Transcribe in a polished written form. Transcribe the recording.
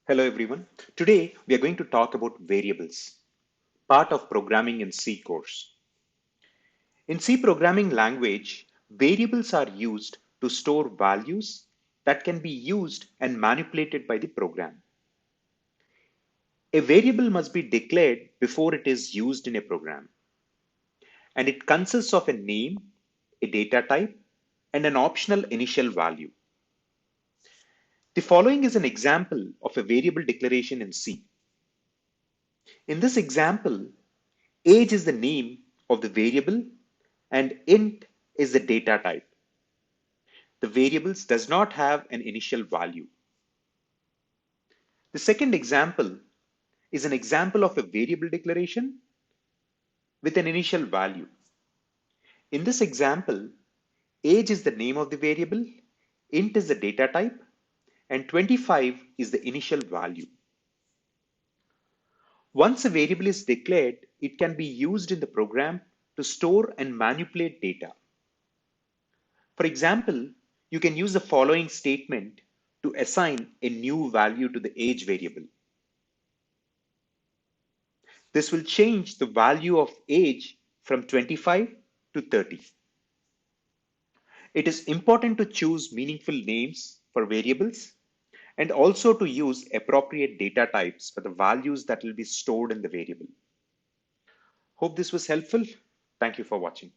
Hello everyone. Today we are going to talk about variables, part of programming in C course. In C programming language, variables are used to store values that can be used and manipulated by the program. A variable must be declared before it is used in a program, and it consists of a name, a data type, and an optional initial value. The following is an example of a variable declaration in C. In this example, age is the name of the variable and int is the data type. The variables does not have an initial value. The second example is an example of a variable declaration with an initial value. In this example, age is the name of the variable, int is the data type, and 25 is the initial value. Once a variable is declared, it can be used in the program to store and manipulate data. For example, you can use the following statement to assign a new value to the age variable. This will change the value of age from 25 to 30. It is important to choose meaningful names for variables and also to use appropriate data types for the values that will be stored in the variable. Hope this was helpful. Thank you for watching.